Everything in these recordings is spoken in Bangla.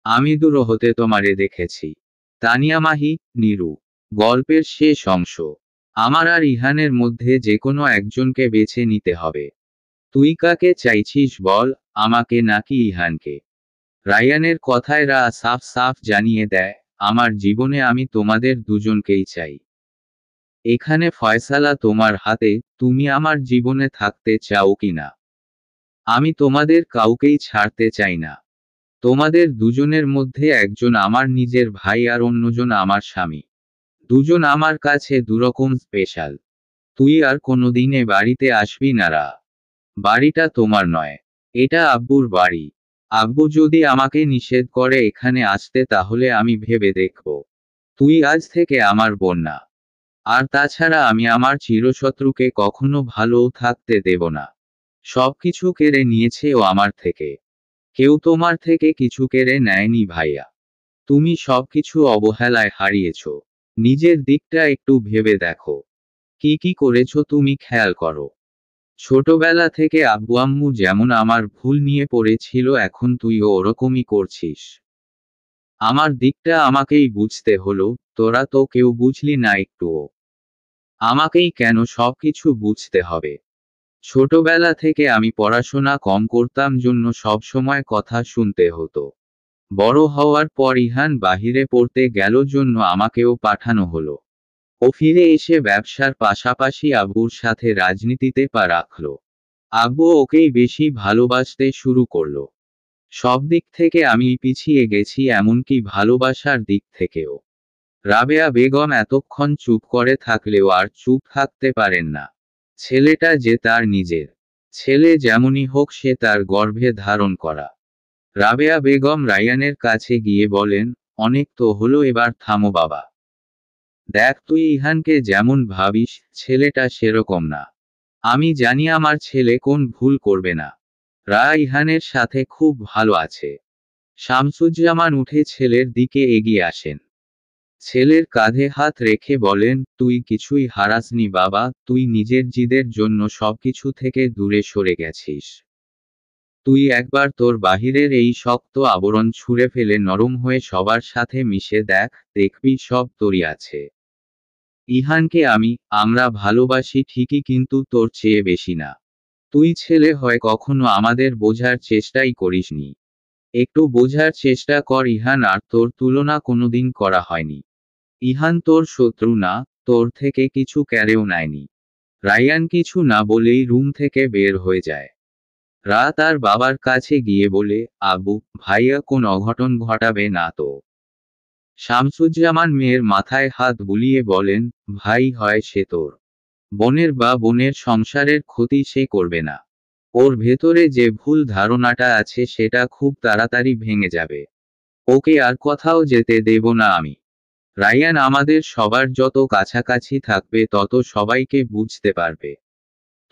আমি দূর হতে তোমারে দেখেছি। তানিয়া মাহি, নিরু। গল্পের শেষ অংশ। আমার আর ইহানের মধ্যে যে কোনো একজনকে বেছে নিতে হবে। তুই কাকে চাইছিস বল, আমাকে নাকি ইহানকে? রায়ানের কথায় রা সাফ সাফ জানিয়ে দেয়, আমার জীবনে আমি তোমাদের দুজনকেই চাই। এখানে ফয়সালা তোমার হাতে, তুমি আমার জীবনে থাকতে চাও কিনা। আমি তোমাদের কাউকেই ছাড়তে চাই না। তোমাদের দুজনের মধ্যে একজন আমার নিজের ভাই আর অন্যজন আমার স্বামী। দুজন আমার কাছে দুরকম স্পেশাল। তুই আর কোনোদিন এ বাড়িতে আসবি না রা। বাড়িটা তোমার নয়, এটা আব্বুর বাড়ি। আব্বু যদি আমাকে নিষেধ করে এখানে আসতে তাহলে আমি ভেবে দেখব। তুই আজ থেকে আমার বোন না। আর তাছাড়া আমি আমার চিরশত্রুকে কখনো ভালোও থাকতে দেব না। সবকিছু কেড়ে নিয়েছে ও আমার থেকে। কেউ তোমার থেকে কিছু কেড়ে নেয়নি ভাইয়া। তুমি সবকিছু অবহেলায় হারিয়েছ। নিজের দিকটা একটু ভেবে দেখো। কি কি করেছো তুমি খেয়াল করো। ছোটবেলা থেকে আব্বু আম্মু যেমন আমার ভুল নিয়ে পড়েছিল এখন তুইও ওরকমই করছিস। আমার দিকটা আমাকেই বুঝতে হলো, তোরা তো কেউ বুঝলি না একটুও। আমাকেই কেন সবকিছু বুঝতে হবে? ছোটবেলা থেকে আমি পড়াশোনা কম করতাম জন্য সব সময় কথা শুনতে হতো। বড় হওয়ার পর ইহান বাহিরে পড়তে গেল জন্য আমাকেও পাঠানো হলো। ও ফিরে এসে ব্যবসার পাশাপাশি আব্বুর সাথে রাজনীতিতে পা রাখল। আব্বু ওকেই বেশি ভালোবাসতে শুরু করলো। সব দিক থেকে আমি পিছিয়ে গেছি, এমনকি ভালোবাসার দিক থেকেও। রাবেয়া বেগম এতক্ষণ চুপ করে থাকলেও আর চুপ থাকতে পারেন না। ছেলেটা যে তার নিজের ছেলে, যেমনই হোক সে তার গর্ভে ধারণ করা। রাবেয়া বেগম রায়ানের কাছে গিয়ে বলেন, অনেক তো হলো, এবার থামো বাবা। দেখ তুই ইহানকে যেমন ভাবিস, ছেলেটা সেরকম না। আমি জানি আমার ছেলে কোন ভুল করবে না। রা ইহানের সাথে খুব ভালো আছে। শামসুজ্জামান উঠে ছেলের দিকে এগিয়ে আসেন। ছেলের কাঁধে হাত রেখে বলেন, তুই কিছুই হারাসনি বাবা, তুই নিজের জিদের জন্য সবকিছু থেকে দূরে সরে গেছিস। তুই একবার তোর বাহিরের এই শক্ত আবরণ ছুঁড়ে ফেলে নরম হয়ে সবার সাথে মিশে দেখ, দেখবি সব তোরই আছে। ইহানকে আমরা ভালোবাসি ঠিকই, কিন্তু তোর চেয়ে বেশি না। তুই ছেলে হয়ে কখনো আমাদের বোঝার চেষ্টাই করিসনি। একটু বোঝার চেষ্টা কর, ইহান আর তোর তুলনা কোনোদিন করা হয়নি। ইহান তোর শত্রু না, তোর থেকে কিছু কেড়েও নেয়নি। রায়ান কিছু না বলেই রুম থেকে বের হয়ে যায়। রা তার বাবার কাছে গিয়ে বলে, আব্বু, ভাইয়া কোন অঘটন ঘটাবে না তো? শামসুজ্জামান মেয়ের মাথায় হাত বুলিয়ে বলেন, ভাই হয় সে তোর বোনের বা বোনের সংসারের ক্ষতি সে করবে না। ওর ভেতরে যে ভুল ধারণাটা আছে সেটা খুব তাড়াতাড়ি ভেঙে যাবে। ওকে আর কোথাও যেতে দেব না আমি। রায়ান আমাদের সবার যত কাছাকাছি থাকবে তত সবাইকে বুঝতে পারবে।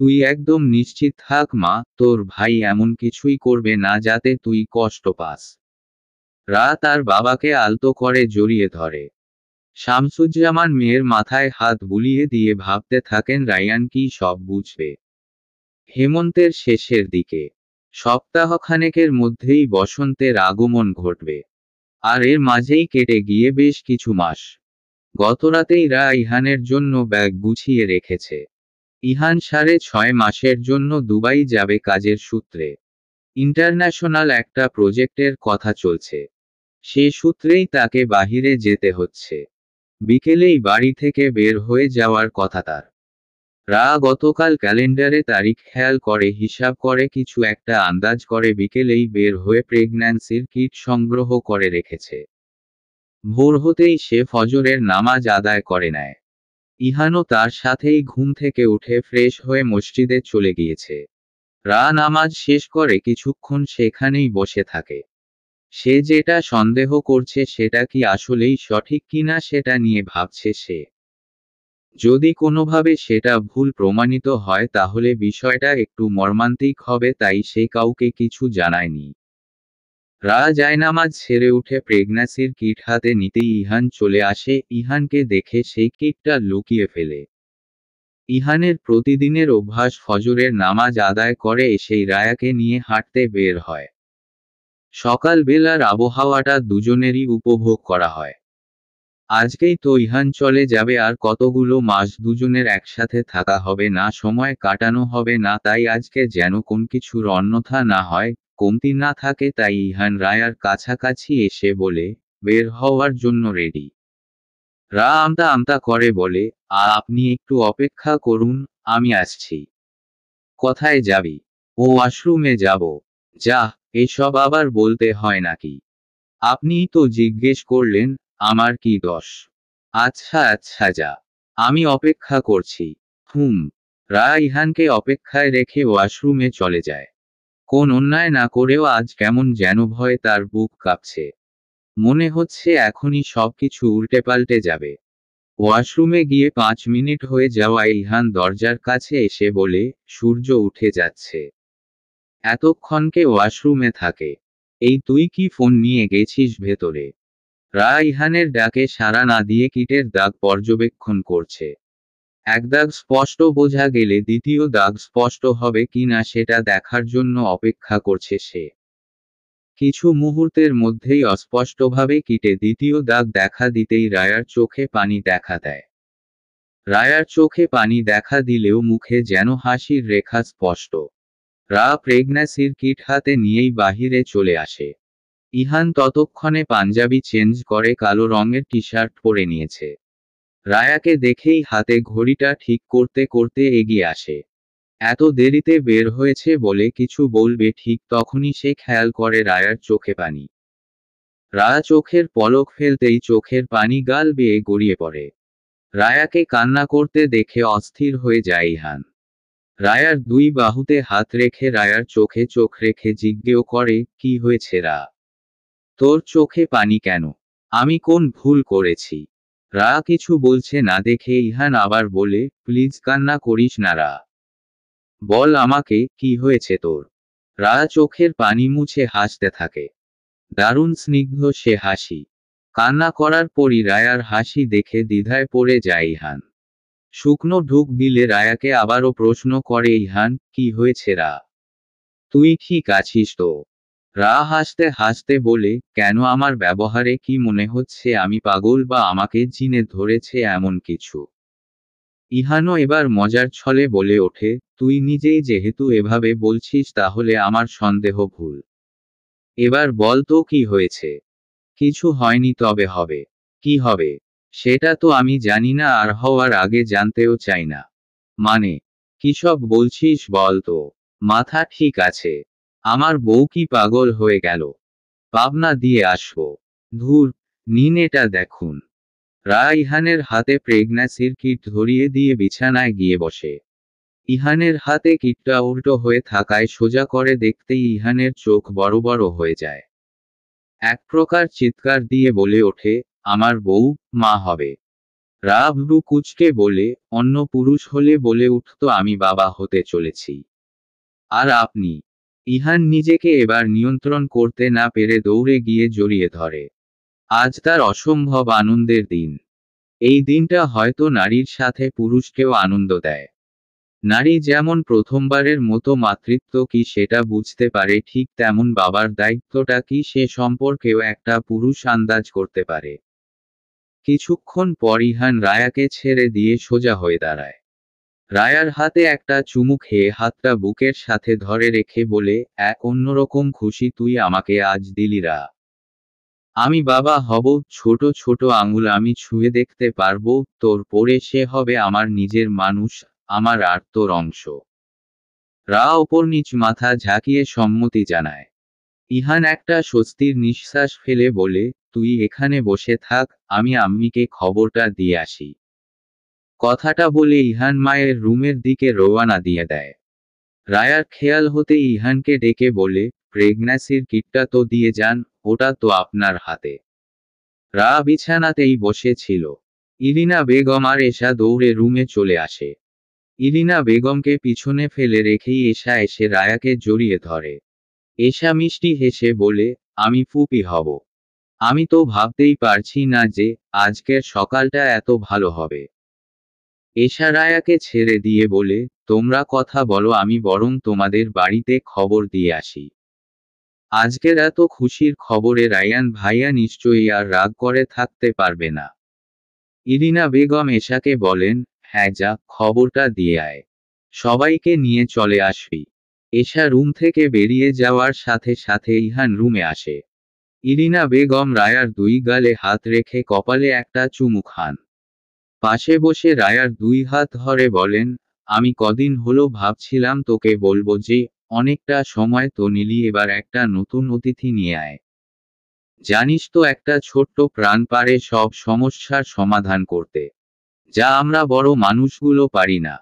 তুই একদম নিশ্চিত থাক মা, তোর ভাই এমন কিছুই করবে না যাতে তুই কষ্ট পাস। রা তার বাবাকে আলতো করে জড়িয়ে ধরে। শামসুজ্জামান মেয়ের মাথায় হাত বুলিয়ে দিয়ে ভাবতে থাকেন রায়ান কি সব বুঝবে। হেমন্তের শেষের দিকে সপ্তাহখানেকের মধ্যেই বসন্তের আগমন ঘটবে। আর এর মাঝেই কেটে গিয়ে বেশ কিছু মাস। গতরাতেই রা ইহানের জন্য ব্যাগ গুছিয়ে রেখেছে। ইহান 6.5 মাসের জন্য দুবাই যাবে কাজের সূত্রে। ইন্টারন্যাশনাল একটা প্রজেক্টের কথা চলছে। সে সূত্রেই তাকে বাহিরে যেতে হচ্ছে। বিকেলেই বাড়ি থেকে বের হয়ে যাওয়ার কথা তার। রা গতকাল ক্যালেন্ডারে তারিখ খেয়াল করে হিসাব করে কিছু একটা আন্দাজ করে বিকেলেই বের হয়ে প্রেগন্যান্সির কিট সংগ্রহ করে রেখেছে। ভোর হতেই সে ফজরের নামাজ আদায় করে নেয়। ইহানও তার সাথেই ঘুম থেকে উঠে ফ্রেশ হয়ে মসজিদে চলে গিয়েছে। রা নামাজ শেষ করে কিছুক্ষণ সেখানেই বসে থাকে। সে যেটা সন্দেহ করছে সেটা কি আসলেই সঠিক কিনা সেটা নিয়ে ভাবছে সে। যদি কোনোভাবে সেটা ভুল প্রমাণিত হয় তাহলে বিষয়টা একটু মর্মান্তিক হবে, তাই সে কাউকে কিছু জানায়নি। রা জায়নামাজ ছেড়ে উঠে প্রেগন্যান্সির কিট হাতে নিতেই ইহান চলে আসে। ইহানকে দেখে সেই কিটটা লুকিয়ে ফেলে। ইহানের প্রতিদিনের অভ্যাস ফজরের নামাজ আদায় করে এসেই রায়াকে নিয়ে হাঁটতে বের হয়। সকালবেলার আবহাওয়াটা দুজনেরই উপভোগ করা হয়। আজকেই তো ইহান চলে যাবে, আর কতগুলো মাস দুজনের একসাথে থাকা হবে না, সময় কাটানো হবে না, তাই আজকে যেন কোন কিছুর অন্যথা না হয়, কমতি না থাকে। তাই ইহান রায়ার কাছাকাছি এসে বলে, বের হওয়ার জন্য রেডি। রা আমতা আমতা করে বলে, আপনি একটু অপেক্ষা করুন, আমি আসছি। কোথায় যাবি? ও ওয়াশরুমে যাব। যা, এসব আবার বলতে হয় নাকি? আপনিই তো জিজ্ঞেস করলেন, আমার কি দোষ? আচ্ছা আচ্ছা যা, আমি অপেক্ষা করছি। হুম। রা ইহানকে অপেক্ষায় রেখে ওয়াশরুমে চলে যায়। কোন অন্যায় না করেও আজ কেমন যেন ভয়ে তার বুক কাঁপছে। মনে হচ্ছে এখনই সবকিছু উল্টেপাল্টে যাবে। ওয়াশরুমে গিয়ে 5 মিনিট হয়ে যাওয়ায় ইহান দরজার কাছে এসে বলে, সূর্য উঠে যাচ্ছে। এতক্ষণকে ওয়াশরুমে থাকে। এই তুই কি ফোন নিয়ে গেছিস ভেতরে? রা ইহানের ডাকে সাড়া না দিয়ে কীটের দাগ পর্যবেক্ষণ করছে। এক দাগ স্পষ্ট বোঝা গেলে দ্বিতীয় দাগ স্পষ্ট হবে কিনা সেটা দেখার জন্য অপেক্ষা করছে সে। কিছু মুহূর্তের মধ্যেই অস্পষ্টভাবে কীটে দ্বিতীয় দাগ দেখা দিতেই রায়ার চোখে পানি দেখা দেয়। রায়ার চোখে পানি দেখা দিলেও মুখে যেন হাসির রেখা স্পষ্ট। রা প্রেগন্যাসির কিট হাতে নিয়েই বাহিরে চলে আসে। ইহান ততক্ষণে পাঞ্জাবি চেঞ্জ করে কালো রঙের টি শার্ট পরে নিয়েছে। রায়াকে দেখেই হাতে ঘড়িটা ঠিক করতে করতে এগিয়ে আসে। এত দেরিতে বের হয়েছে বলে কিছু বলবে ঠিক তখনই সে খেয়াল করে রায়ার চোখে পানি। রায়া চোখের পলক ফেলতেই চোখের পানি গাল বেয়ে গড়িয়ে পড়ে। রায়াকে কান্না করতে দেখে অস্থির হয়ে যায় ইহান। রায়ার দুই বাহুতে হাত রেখে রায়ার চোখে চোখ রেখে জিজ্ঞেস করে, কি হয়েছে রা? তোর চোখে পানি কেন? আমি কোন ভুল করেছি? রা কিছু বলছে না দেখে ইহান আবার বলে, প্লিজ কান্না করিস না রা। বল আমাকে, কি হয়েছে তোর? রা চোখের পানি মুছে হাসতে থাকে। দারুণ স্নিগ্ধ সে হাসি। কান্না করার পরই রায়ার হাসি দেখে দ্বিধায় পড়ে যায় ইহান। শুকনো ঢুক গিলে রায়াকে আবারও প্রশ্ন করে ইহান, কি হয়েছে রা? তুই ঠিক আছিস তো? রা হাসতে হাসতে বলে, কেন আমার ব্যবহারে কি মনে হচ্ছে আমি পাগল বা আমাকে জিনে ধরেছে এমন কিছু? ইহানও এবার মজার ছলে বলে ওঠে, তুই নিজেই যেহেতু এভাবে বলছিস তাহলে আমার সন্দেহ ভুল। এবার বল তো কি হয়েছে? কিছু হয়নি তবে হবে। কি হবে? সেটা তো আমি জানি না আর হওয়ার আগে জানতেও চাই না। মানে, কিসব বলছিস বল তো? মাথা ঠিক আছে? আমার বউ কি পাগল হয়ে গেল? পাবনা দিয়ে আসবো? ধুর, নিন এটা দেখুন। রা ইহানের হাতে প্রেগন্যাসির কিট ধরিয়ে দিয়ে বিছানায় গিয়ে বসে। ইহানের হাতে কিটটা উল্টো হয়ে থাকায় সোজা করে দেখতেই ইহানের চোখ বড় বড় হয়ে যায়। এক প্রকার চিৎকার দিয়ে বলে ওঠে, আমার বউ মা হবে। রা ভ্রু কুঁচকে বলে, অন্য পুরুষ হলে বলে উঠত আমি বাবা হতে চলেছি। আর আপনি? ইহান নিজেকে এবার নিয়ন্ত্রণ করতে না পেরে দৌড়ে গিয়ে জড়িয়ে ধরে। আজ তার অসম্ভব আনন্দের দিন। এই দিনটা হয়তো নারীর সাথে পুরুষকেও আনন্দ দেয়। নারী যেমন প্রথমবারের মতো মাতৃত্ব কি সেটা বুঝতে পারে, ঠিক তেমন বাবার দায়িত্বটা কি সে সম্পর্কেও একটা পুরুষ আন্দাজ করতে পারে। কিছুক্ষণ পর ইহান রায়াকে ছেড়ে দিয়ে সোজা হয়ে দাঁড়ায়। রায়ার হাতে একটা চুমু খেয়ে হাতটা বুকের সাথে ধরে রেখে বলে, এক অন্যরকম খুশি তুই আমাকে আজ দিলি রা। আমি বাবা হব, ছোট ছোট আঙুল আমি ছুঁয়ে দেখতে পারবো, তোর পরে সে হবে আমার নিজের মানুষ, আমার আর তোর অংশ। রা ওপর নিচ মাথা ঝাঁকিয়ে সম্মতি জানায়। ইহান একটা স্বস্তির নিঃশ্বাস ফেলে বলে, তুই এখানে বসে থাক, আমি আম্মিকে খবরটা দিয়ে আসি। কথাটা বলে ইহান মায়ের রুমের দিকে রওয়ানা দিয়ে দেয়। রায়ার খেয়াল হতে ইহানকে ডেকে বলে, প্রেগন্যাসির কিটটা তো দিয়ে যান, ওটা তো আপনার হাতে। রা বিছানাতেই বসেছিল। ইরিনা বেগম আর এশা দৌড়ে রুমে চলে আসে। ইরিনা বেগমকে পিছনে ফেলে রেখেই এশা এসে রায়াকে জড়িয়ে ধরে। এশা মিষ্টি হেসে বলে, আমি ফুপি হব। আমি তো ভাবতেই পারছি না যে আজকের সকালটা এত ভালো হবে। এশা রায়াকে ছেড়ে দিয়ে বলে, তোমরা কথা বলো, আমি বরং তোমাদের বাড়িতে খবর দিয়ে আসি। আজকের এত খুশির খবরে রায়ান ভাইয়া নিশ্চয়ই আর রাগ করে থাকতে পারবে না। ইরিনা বেগম এশাকে বলেন, হ্যাঁ যা, খবরটা দিয়ে আয়। সবাইকে নিয়ে চলে আসবি। এশা রুম থেকে বেরিয়ে যাওয়ার সাথে সাথে ইহান রুমে আসে। ইরিনা বেগম রায়ার দুই গালে হাত রেখে কপালে একটা চুমু খান। পাশে বসে রায়ার দুই হাত ধরে বলেন, আমি কদিন হলো ভাবছিলাম তোকে বলবো যে, অনেকটা সময় তো নিলি, এবার একটা নতুন অতিথি নিয়ে আয়। জানিস তো একটা ছোট্ট প্রাণ পারে সব সমস্যার সমাধান করতে, যা আমরা বড় মানুষগুলো পারি না।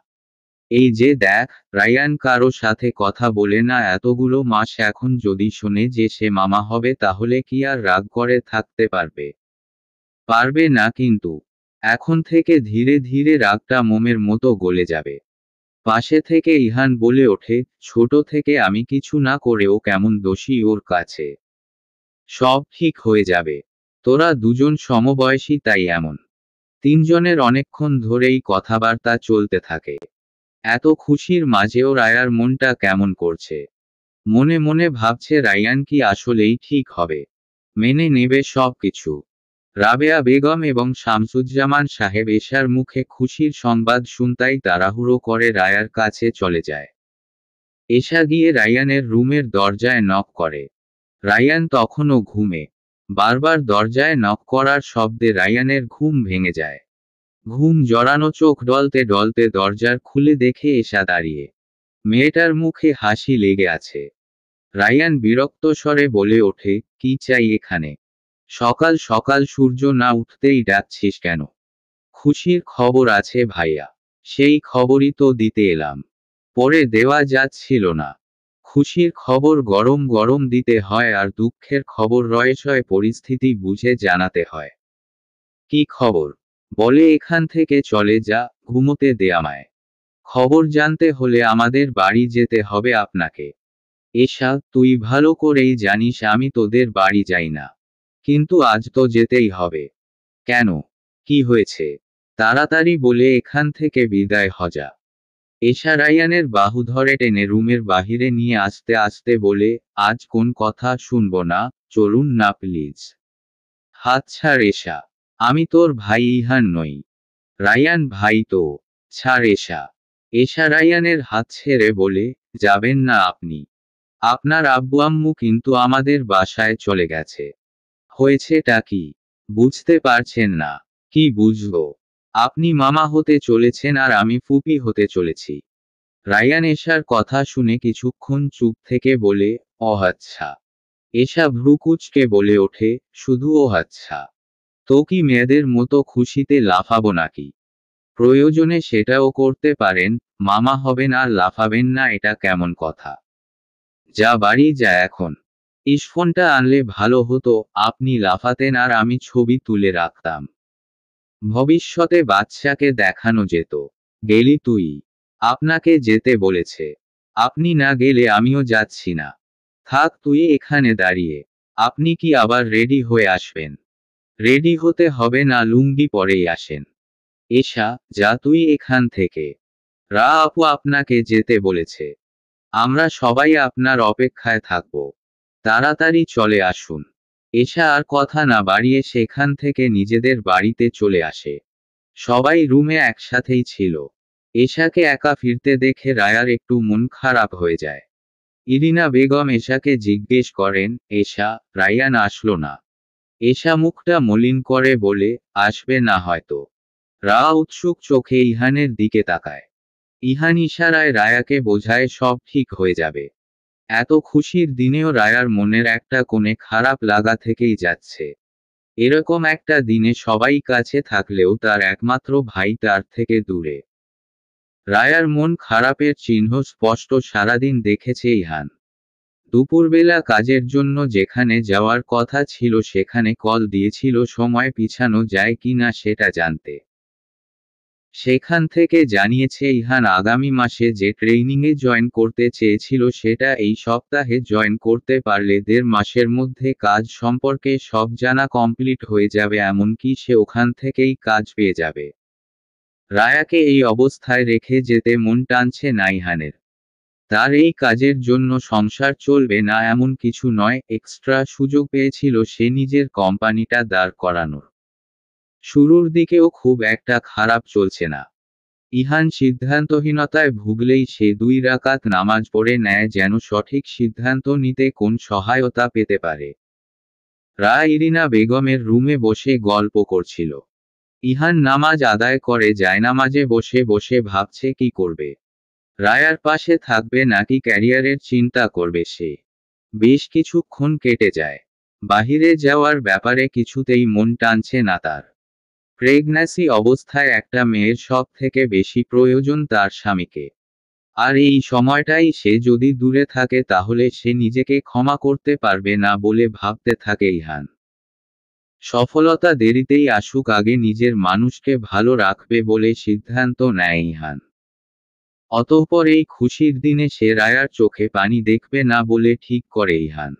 এই যে দেখ, রায়ান কারো সাথে কথা বলে না এতগুলো মাস, এখন যদি শোনে যে সে মামা হবে তাহলে কি আর রাগ করে থাকতে পারবে? পারবে না, কিন্তু এখন থেকে ধীরে ধীরে রাগটা মোমের মতো গলে যাবে। পাশে থেকে ইহান বলে ওঠে, ছোট থেকে আমি কিছু না করেও কেমন দোষী ওর কাছে। সব ঠিক হয়ে যাবে। তোরা দুজন সমবয়সী, তাই এমন। তিনজনের অনেকক্ষণ ধরেই কথাবার্তা চলতে থাকে। এত খুশির মাঝেও রায়ার মনটা কেমন করছে। মনে মনে ভাবছে রায়ান কি আসলেই ঠিক হবে, মেনে নেবে সব কিছু। রাবেয়া বেগম এবং শামসুজ্জামান সাহেব এশার মুখে খুশির সংবাদ শুনতাই তাড়াহুড়ো করে রায়ার কাছে চলে যায়। এশা গিয়ে রায়ানের রুমের দরজায় নক করে। রায়ান তখনও ঘুমে। বারবার দরজায় নক করার শব্দে রায়ানের ঘুম ভেঙে যায়। ঘুম জড়ানো চোখ ডলতে ডলতে দরজার খুলে দেখে এশা দাঁড়িয়ে। মেয়েটার মুখে হাসি লেগে আছে। রায়ান বিরক্ত স্বরে বলে ওঠে, কি চাই এখানে? সকাল সকাল সূর্য না উঠতেই ডাকছিস কেন? খুশির খবর আছে ভাইয়া। সেই খবরই তো দিতে এলাম। পরে দেওয়া যাচ্ছিল না। খুশির খবর গরম গরম দিতে হয়, আর দুঃখের খবর রয়েসয় পরিস্থিতি বুঝে জানাতে হয়। কি খবর? বলে এখান থেকে চলে যা, ঘুমোতে দে আমায়। খবর জানতে হলে আমাদের বাড়ি যেতে হবে আপনাকে। এশা, তুই ভালো করেই জানিস আমি তোদের বাড়ি যাই না। কিন্তু আজ তো যেতেই হবে। কেন? কি হয়েছে? তাড়াতাড়ি বলে এখান থেকে বিদায় হ যা। এশা রায়ানের বাহু ধরে টেনে রুমের বাহিরে নিয়ে আসতে আসতে বলে, আজ কোন কথা শুনবো না, চলুন না প্লিজ। হাত ছাড় এশা। আমি তোর ভাই ইহান নই। রায়ান ভাই তো। ছাড় এশা। এশা রায়ানের হাত ছেড়ে বলে, যাবেন না আপনি? আপনার আব্বু আম্মু কিন্তু আমাদের বাসায় চলে গেছে। হয়েছেটা কি? বুঝতে পারছেন না? কি বুঝবো? আপনি মামা হতে চলেছেন আর আমি ফুপি হতে চলেছি। রায়ান এশার কথা শুনে কিছুক্ষণ চুপ থেকে বলে, ও আচ্ছা। এশা ভ্রুকুচকে বলে ওঠে, শুধু ও আচ্ছা? তো কি মেয়েদের মতো খুশিতে লাফাবো নাকি? প্রয়োজনে সেটাও করতে পারেন, মামা হবেন আর লাফাবেন না, এটা কেমন কথা? যা বাড়ি যা এখন। ইসফোনটা আনলে ভালো হতো, আপনি লাফাতেন আর আমি ছবি তুলে রাখতাম। ভবিষ্যতে বাচ্চাকে দেখানো যেত। গেলি তুই? আপনাকে যেতে বলেছে। আপনি না গেলে আমিও যাচ্ছি না। থাক তুই এখানে দাঁড়িয়ে। আপনি কি আবার রেডি হয়ে আসবেন? রেডি হতে হবে না, লুঙ্গি পরেই আসেন। এশা, যা তুই এখান থেকে। রা আপু আপনাকে যেতে বলেছে। আমরা সবাই আপনার অপেক্ষায় থাকব। তাড়াতাড়ি চলে আসুন। এশা আর কথা না বাড়িয়ে সেখান থেকে নিজেদের বাড়িতে চলে আসে। সবাই রুমে একসাথেই ছিল। এশাকে একা ফিরতে দেখে রায়ার একটু মন খারাপ হয়ে যায়। ইরিনা বেগম এশাকে জিজ্ঞেস করেন, এশা, রায়ান আসলো না? এশা মুখটা মলিন করে বলে, আসবে না হয়তো। রা উৎসুক চোখে ইহানের দিকে তাকায়। ইহান ইশারায় রায়াকে বোঝায় সব ঠিক হয়ে যাবে। এত খুশির দিনেও রায়ার মনের একটা কোণে খারাপ লাগা থেকেই যাচ্ছে। এরকম একটা দিনে সবাই কাছে থাকলেও তার একমাত্র ভাই তার থেকে দূরে। রায়ার মন খারাপের চিহ্ন স্পষ্ট সারাদিন দেখেছে ইহান। দুপুরবেলা কাজের জন্য যেখানে যাওয়ার কথা ছিল সেখানে কল দিয়েছিল সময় পিছানো যায় কিনা সেটা জানতে। সেখান থেকে জানিয়েছে ইহান আগামী মাসে যে ট্রেনিংয়ে জয়েন করতে চেয়েছিল সেটা এই সপ্তাহে জয়েন করতে পারলে ১.৫ মাসের মধ্যে কাজ সম্পর্কে সব জানা কমপ্লিট হয়ে যাবে, এমনকি সে ওখান থেকেই কাজ পেয়ে যাবে। রায়াকে এই অবস্থায় রেখে যেতে মন টানছে না ইহানের। তার এই কাজের জন্য সংসার চলবে না এমন কিছু নয়, এক্সট্রা সুযোগ পেয়েছিল সে নিজের কোম্পানিটা দাঁড় করানোর। শুরুর দিকেও খুব একটা খারাপ চলছে না। ইহান সিদ্ধান্তহীনতায় ভুগলেই সে 2 রাকাত নামাজ পড়ে নেয় যেন সঠিক সিদ্ধান্ত নিতে কোন সহায়তা পেতে পারে। ইরিনা বেগমের রুমে বসে গল্প করছিল। ইহান নামাজ আদায় করে জায়নামাজে বসে বসে ভাবছে কি করবে। রায়ার পাশে থাকবে নাকি ক্যারিয়ারের চিন্তা করবে সে। বেশ কিছুক্ষণ কেটে যায়। বাহিরে যাওয়ার ব্যাপারে কিছুতেই মন টানছে না তার। প্রেগন্যান্সি অবস্থায় একটা মেয়ের সব থেকে বেশি প্রয়োজন তার স্বামীকে। আর এই সময়টাই সে যদি দূরে থাকে তাহলে সে নিজেকে ক্ষমা করতে পারবে না বলে ভাবতে থাকে ইহান। সফলতা দেরিতেই আসুক, আগে নিজের মানুষকে ভালো রাখবে বলে সিদ্ধান্ত নেয় ইহান। অতঃপর এই খুশির দিনে সে রায়ার চোখে পানি দেখবে না বলে ঠিক করে ইহান।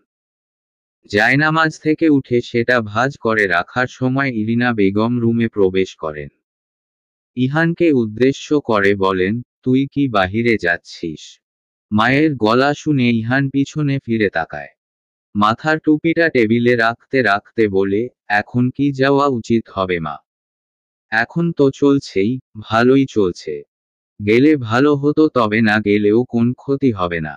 জায়নামাজ থেকে উঠে সেটা ভাঁজ করে রাখার সময় ইরিনা বেগম রুমে প্রবেশ করেন। ইহানকে উদ্দেশ্য করে বলেন, তুই কি বাহিরে যাচ্ছিস? মায়ের গলা শুনে ইহান পিছনে ফিরে তাকায়। মাথার টুপিটা টেবিলে রাখতে রাখতে বলে, এখন কি যাওয়া উচিত হবে মা? এখন তো চলছেই, ভালোই চলছে। গেলে ভালো হতো, তবে না গেলেও কোন ক্ষতি হবে না।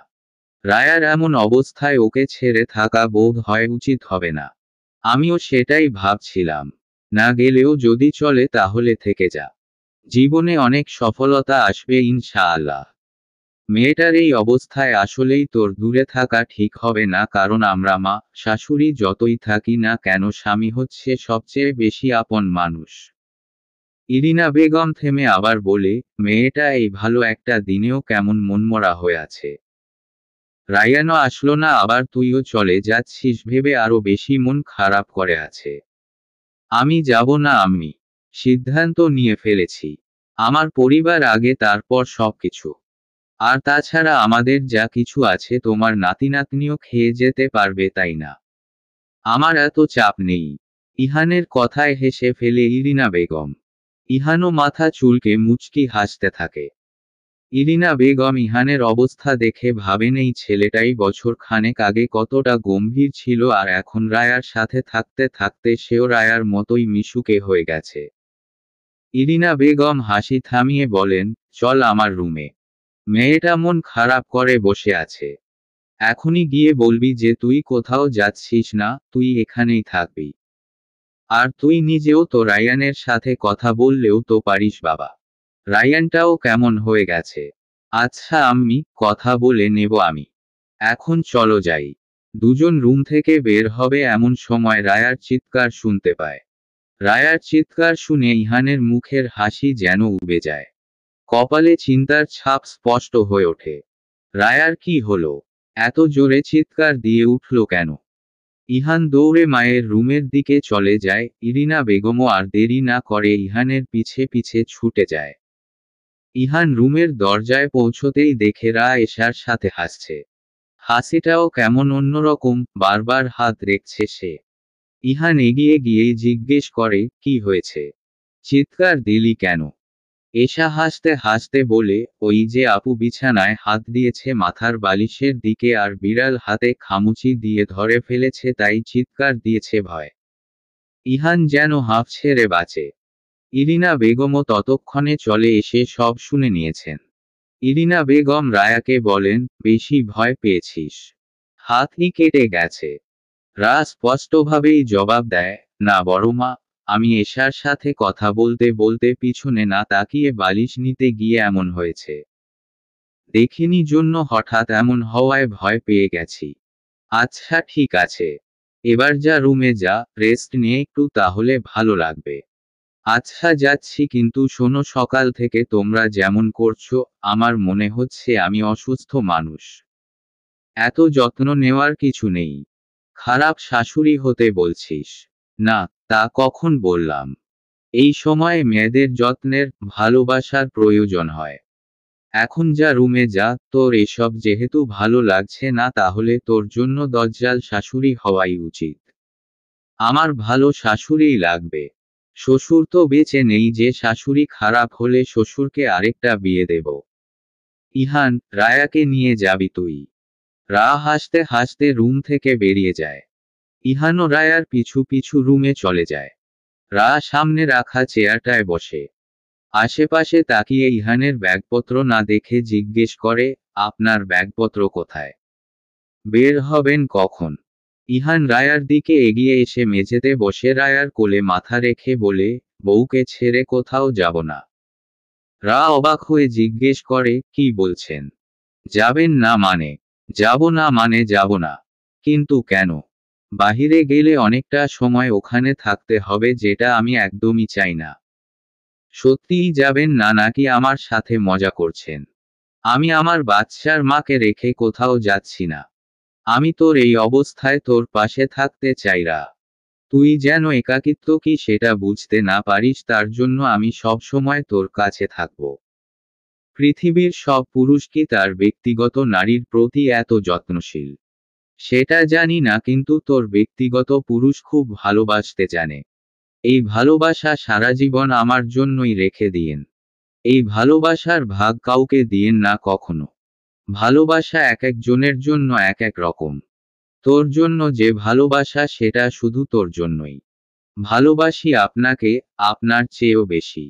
রায়ার এমন অবস্থায় ওকে ছেড়ে থাকা বোধ হয় উচিত হবে না। আমিও সেটাই ভাবছিলাম। না গেলেও যদি চলে তাহলে থেকে যা। জীবনে অনেক সফলতা আসবে ইনশাআল্লাহ। মেয়েটার এই অবস্থায় আসলেই তোর দূরে থাকা ঠিক হবে না, কারণ আমরা মা শাশুড়ি যতই থাকি না কেন স্বামী হচ্ছে সবচেয়ে বেশি আপন মানুষ। ইরিনা বেগম থেমে আবার বলে, মেয়েটা এই ভালো একটা দিনেও কেমন মনমরা হয়ে আছে। রায়ানও আসলো না, আবার তুইও চলে যাচ্ছিস ভেবে আরো বেশি মন খারাপ করে আছে। আমি যাব না আম্মি। সিদ্ধান্ত নিয়ে ফেলেছি। আমার পরিবার আগে, তারপর সবকিছু। আর তাছাড়া আমাদের যা কিছু আছে তোমার নাতি নাতনিও খেয়ে যেতে পারবে, তাই না? আমার এত চাপ নেই। ইহানের কথায় হেসে ফেলে ইরিনা বেগম। ইহানও মাথা চুলকে মুচকি হাসতে থাকে। ইরিনা বেগম ইহানের অবস্থা দেখে ভাবেন এই ছেলেটাই বছর খানেক আগে কতটা গম্ভীর ছিল, আর এখন রায়ার সাথে থাকতে থাকতে সেও রায়ার মতোই মিশুকে হয়ে গেছে। ইরিনা বেগম হাসি থামিয়ে বলেন, চল আমার রুমে। মেয়েটা মন খারাপ করে বসে আছে। এখনই গিয়ে বলবি যে তুই কোথাও যাচ্ছিস না, তুই এখানেই থাকবি। আর তুই নিজেও তো রায়ানের সাথে কথা বললেও তো পারিস বাবা। রায়ানটাও কেমন হয়ে গেছে। আচ্ছা আম্মি, কথা বলে নেব আমি। এখন চলো যাই। দুজন রুম থেকে বের হবে এমন সময় রায়ার চিৎকার শুনতে পায়। রায়ার চিৎকার শুনে ইহানের মুখের হাসি যেন উবে যায়। কপালে চিন্তার ছাপ স্পষ্ট হয়ে ওঠে। রায়ার কি হলো? এত জোরে চিৎকার দিয়ে উঠল কেন? ইহান দৌড়ে মায়ের রুমের দিকে চলে যায়। ইরিনা বেগমও আর দেরি না করে ইহানের পিছে পিছে ছুটে যায়। ইহান রুমের দরজায় পৌঁছতেই দেখে এশার সাথে হাসছে। হাসিটাও কেমন অন্যরকম, বারবার হাত রেখছে সে। ইহান এগিয়ে গিয়েই জিজ্ঞেস করে, কি হয়েছে? চিৎকার দিলি কেন? এশা হাসতে হাসতে বলে, ওই যে আপু বিছানায় হাত দিয়েছে মাথার বালিশের দিকে, আর বিড়াল হাতে খামুচি দিয়ে ধরে ফেলেছে, তাই চিৎকার দিয়েছে ভয়। ইহান যেন হাঁফ ছেড়ে বাঁচে। ইরিনা বেগমও ততক্ষণে চলে এসে সব শুনে নিয়েছেন। ইরিনা বেগম রায়াকে বলেন, বেশি ভয় পেয়েছিস? হাতই কেটে গেছে। স্পষ্টভাবেই জবাব দেয়, না বড় মা, আমি এশার সাথে কথা বলতে বলতে পিছনে না তাকিয়ে বালিশ নিতে গিয়ে এমন হয়েছে। দেখিনি জন্য হঠাৎ এমন হওয়ায় ভয় পেয়ে গেছি। আচ্ছা ঠিক আছে, এবার যা রুমে যা, রেস্ট নিয়ে একটু, তাহলে ভালো লাগবে। আচ্ছা যাচ্ছি, কিন্তু শোনো, সকাল থেকে তোমরা যেমন করছো, আমার মনে হচ্ছে আমি অসুস্থ মানুষ। এত যত্ন নেওয়ার কিছু নেই। খারাপ শাশুড়ি হতে বলছিস? না, তা কখন বললাম? এই সময়ে মেয়েদের যত্নের, ভালোবাসার প্রয়োজন হয়। এখন যা রুমে যা, তোর এসব যেহেতু ভালো লাগছে না তাহলে তোর জন্য দজ্জাল শাশুড়ি হওয়াই উচিত। আমার ভালো শাশুড়িই লাগবে। শ্বশুর তো বেঁচে নেই যে শাশুড়ি খারাপ হলে শ্বশুরকে আরেকটা বিয়ে দেব। ইহান, রায়াকে নিয়ে যাবি তুই? রা হাসতে হাসতে রুম থেকে বেরিয়ে যায়। ইহানও রায়ার পিছু পিছু রুমে চলে যায়। রা সামনে রাখা চেয়ারটায় বসে আশেপাশে তাকিয়ে ইহানের ব্যাগপত্র না দেখে জিজ্ঞেস করে, আপনার ব্যাগপত্র কোথায়? বের হবেন কখন? ইহান রায়ার দিকে এগিয়ে এসে মেঝেতে বসে রায়ার কোলে মাথা রেখে বলে, বউকে ছেড়ে কোথাও যাব না। রা অবাক হয়ে জিজ্ঞেস করে, কি বলছেন? যাবেন না মানে? যাব না মানে যাব না। কিন্তু কেন? বাহিরে গেলে অনেকটা সময় ওখানে থাকতে হবে, যেটা আমি একদমই চাই না। সত্যিই যাবেন না নাকি আমার সাথে মজা করছেন? আমি আমার বাচ্চার মাকে রেখে কোথাও যাচ্ছি না। আমি তোর এই অবস্থায় তোর পাশে থাকতে চাই রা। তুই যেন একাকিত্ব কি সেটা বুঝতে না পারিস, তার জন্য আমি সব সময় তোর কাছে থাকব। পৃথিবীর সব পুরুষ কি তার ব্যক্তিগত নারীর প্রতি এত যত্নশীল? সেটা জানি না, কিন্তু তোর ব্যক্তিগত পুরুষ খুব ভালোবাসতে জানে। এই ভালোবাসা সারা জীবন আমার জন্যই রেখে দিয়েন। এই ভালোবাসার ভাগ কাউকে দিয়েন না কখনো। ভালোবাসা এক একজনের জন্য এক এক রকম। তোর জন্য যে ভালোবাসা সেটা শুধু তোর জন্যই। ভালোবাসি আপনাকে, আপনার চেয়েও বেশি।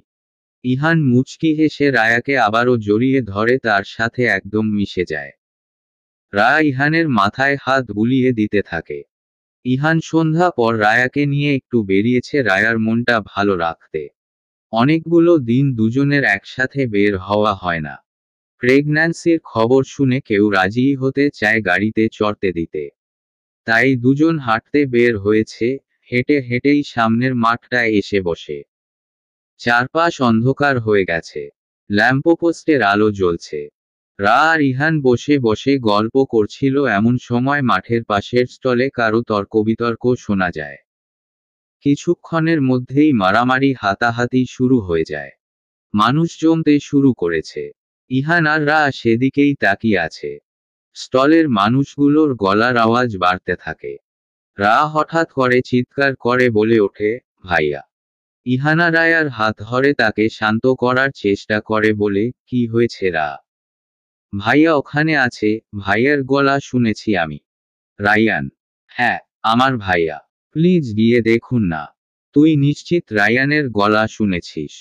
ইহান মুচকি হেসে রায়াকে আবারও জড়িয়ে ধরে তার সাথে একদম মিশে যায়। রা ইহানের মাথায় হাত বুলিয়ে দিতে থাকে। ইহান সন্ধ্যা পর রায়াকে নিয়ে একটু বেরিয়েছে রায়ার মনটা ভালো রাখতে। অনেকগুলো দিন দুজনের একসাথে বের হওয়া হয় না। প্রেগন্যান্সির খবর শুনে কেউ রাজিই হতে চায় গাড়িতে চড়তে দিতে। তাই দুজন হাঁটতে বের হয়েছে, হেঁটে হেঁটেই সামনের মাঠটায় এসে বসে। চারপাশ অন্ধকার হয়ে গেছে। ল্যাম্পপোস্টের আলো জ্বলছে। রা আর ইহান বসে বসে গল্প করছিল, এমন সময় মাঠের পাশের স্টলে কারো তর্কবিতর্ক শোনা যায়। কিছুক্ষণের মধ্যেই মারামারি হাতাহাতি শুরু হয়ে যায়। মানুষ জমতে শুরু করেছে। ইহান আর রা সেদিকেই তাকিয়ে আছে। স্টলের মানুষগুলোর গলার আওয়াজ বাড়তে থাকে। রা হঠাৎ করে চিৎকার করে বলে ওঠে, ভাইয়া! ইহানা রায়ার হাত ধরে তাকে শান্ত করার চেষ্টা করে বলে, কি হয়েছে রা? ভাইয়া ওখানে আছে, ভাইয়ার গলা শুনেছি আমি। রায়ান? হ্যাঁ, আমার ভাইয়া। প্লিজ গিয়ে দেখুন না। তুই নিশ্চিত রায়ানের গলা শুনেছিস?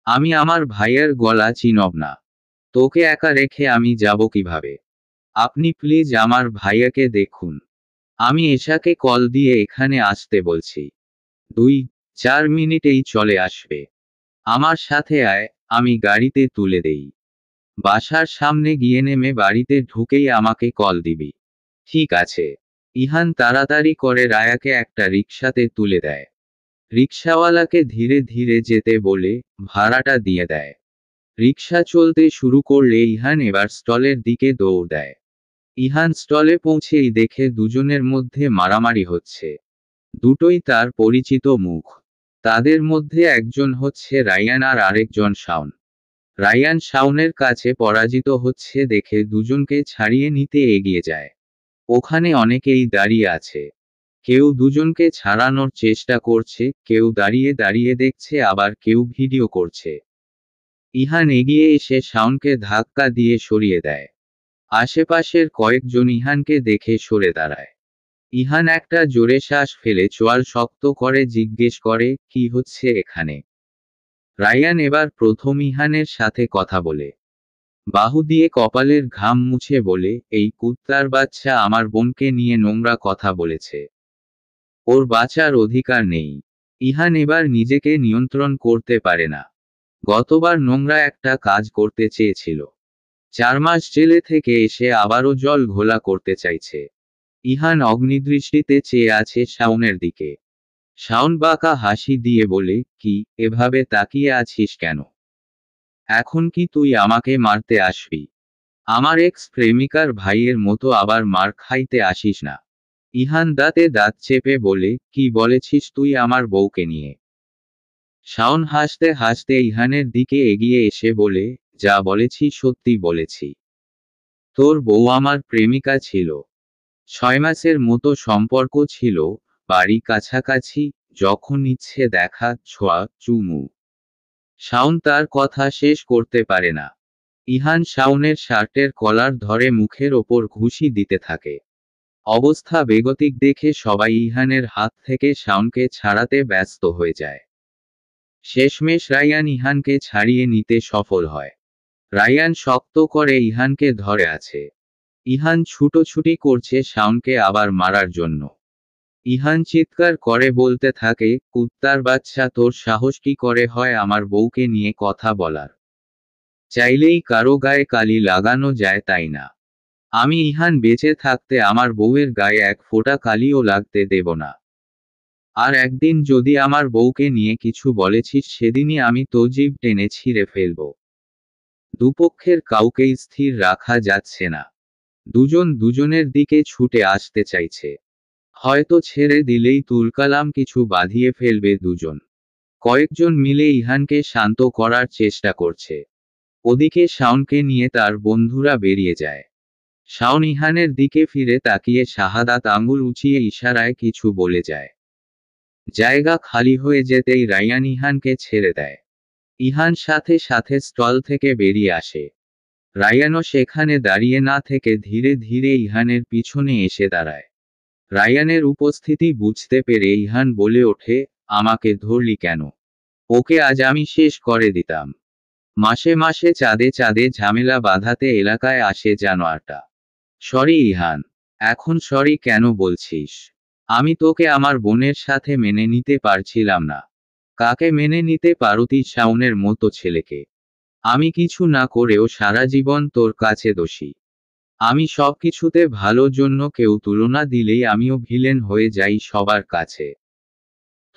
আমি আমার ভাইয়ের গলা চিনব না। তোকে একা রেখে আমি যাব কিভাবে? আপনি প্লিজ আমার ভাইয়াকে দেখুন। আমি এশাকে কল দিয়ে এখানে আসতে বলছি। 2-4 মিনিটেই চলে আসবে। আমার সাথে আয়, আমি গাড়িতে তুলে দেই। বাসার সামনে গিয়ে নেমে বাড়িতে ঢুকেই আমাকে কল দিবি। ঠিক আছে। ইহান তাড়াতাড়ি করে রায়াকে একটা রিকশাতে তুলে দেয়। রিকশাওয়ালাকে ধীরে ধীরে যেতে বলে ভাড়াটা দিয়ে দেয়। রিকশা চলতে শুরু করলে ইহান এবার স্টলের দিকে দৌড় দেয়। ইহান স্টলে পৌঁছেই দেখে দুজনের মধ্যে মারামারি হচ্ছে। দুটোই তার পরিচিত মুখ। তাদের মধ্যে একজন হচ্ছে রায়ান আর আরেকজন শাওন। রায়ান শাওনের কাছে পরাজিত হচ্ছে দেখে দুজনকে ছাড়িয়ে নিতে এগিয়ে যায়। ওখানে অনেকেই দাঁড়িয়ে আছে। কেউ দুজনকে ছাড়ানোর চেষ্টা করছে, কেউ দাঁড়িয়ে দাঁড়িয়ে দেখছে, আবার কেউ ভিডিও করছে। ইহান এগিয়ে এসে শাওনকে ধাক্কা দিয়ে সরিয়ে দেয়। আশেপাশের কয়েকজন ইহানকে দেখে সরে দাঁড়ায়। ইহান একটা জোরে শ্বাস ফেলে চোয়াল শক্ত করে জিজ্ঞেস করে, কি হচ্ছে এখানে? রায়ান এবার প্রথম ইহানের সাথে কথা বলে। বাহু দিয়ে কপালের ঘাম মুছে বলে, এই কুত্তার বাচ্চা আমার বোনকে নিয়ে নোংরা কথা বলেছে। ওর বাঁচার অধিকার নেই। ইহান এবার নিজেকে নিয়ন্ত্রণ করতে পারে না। গতবার নোংরা একটা কাজ করতে চেয়েছিল। 4 মাস জেলে থেকে এসে আবারও জল ঘোলা করতে চাইছে। ইহান অগ্নিদৃষ্টিতে চেয়ে আছে শাওনের দিকে। শাওন বাঁকা হাসি দিয়ে বলে, কি, এভাবে তাকিয়ে আছিস কেন? এখন কি তুই আমাকে মারতে আসবি? আমার এক্স প্রেমিকার ভাইয়ের মতো আবার মার খাইতে আসিস না। ইহান দাঁতে দাঁত চেপে বলে, কি বলেছিস তুই আমার বউকে নিয়ে? শাওন হাসতে হাসতে ইহানের দিকে এগিয়ে এসে বলে, যা বলেছি সত্যি বলেছি। তোর বউ আমার প্রেমিকা ছিল। 6 মাসের মতো সম্পর্ক ছিল, বাড়ি কাছাকাছি, যখন ইচ্ছে দেখা, ছোঁয়া, চুমু। শাওন তার কথা শেষ করতে পারে না। ইহান শাওনের শার্টের কলার ধরে মুখের ওপর ঘুষি দিতে থাকে। অবস্থা বেগতিক দেখে সবাই ইহানের হাত থেকে শাওনকে ছাড়াতে ব্যস্ত হয়ে যায়। শেষমেশ রায়ান ইহানকে ছাড়িয়ে নিতে সফল হয়। রায়ান শক্ত করে ইহানকে ধরে আছে। ইহান ছুটোছুটি করছে শাওনকে আবার মারার জন্য। ইহান চিৎকার করে বলতে থাকে, কুত্তার বাচ্চা, তোর সাহস কি করে হয় আমার বউকে নিয়ে কথা বলার? চাইলেই কারো গায়ে কালি লাগানো যায় তাই না? আমি ইহান বেঁচে থাকতে আমার বউয়ের গায়ে এক ফোঁটা কালিও লাগতে দেব না। আর একদিন যদি আমার বউকে নিয়ে কিছু বলেছিস সেদিনই আমি তো জিভ টেনে ছিঁড়ে ফেলব। দুপক্ষের কাউকেই স্থির রাখা যাচ্ছে না। দুজন দুজনের দিকে ছুটে আসতে চাইছে। হয়তো ছেড়ে দিলেই তুলকালাম কিছু বাঁধিয়ে ফেলবে দুজন। কয়েকজন মিলে ইহানকে শান্ত করার চেষ্টা করছে। ওদিকে শাওনকে নিয়ে তার বন্ধুরা বেরিয়ে যায়। শাওন ইহানের দিকে ফিরে তাকিয়ে শাহাদাত আঙুল উঁচিয়ে ইশারায় কিছু বলে যায়। জায়গা খালি হয়ে যেতেই রায়ান ইহানকে ছেড়ে দেয়। ইহান সাথে সাথে স্টল থেকে বেরিয়ে আসে। রায়ানও সেখানে দাঁড়িয়ে না থেকে ধীরে ধীরে ইহানের পিছনে এসে দাঁড়ায়। রায়ানের উপস্থিতি বুঝতে পেরে ইহান বলে ওঠে, আমাকে ধরলি কেন? ওকে আজ আমি শেষ করে দিতাম। মাসে মাসে চাঁদে চাঁদে ঝামেলা বাঁধাতে এলাকায় আসে জানোয়ারটা। সরি ইহান। এখন সরি কেন বলছিস? আমি তোকে আমার বোনের সাথে মেনে নিতে পারছিলাম না। কাকে মেনে নিতে পারতি? শাওনের মতো ছেলেকে। আমি কিছু না করেও সারা জীবন তোর কাছে দোষী। আমি সবকিছুতে ভালো জন্য কেউ তুলনা দিলেই আমিও ভিলেন হয়ে যাই সবার কাছে।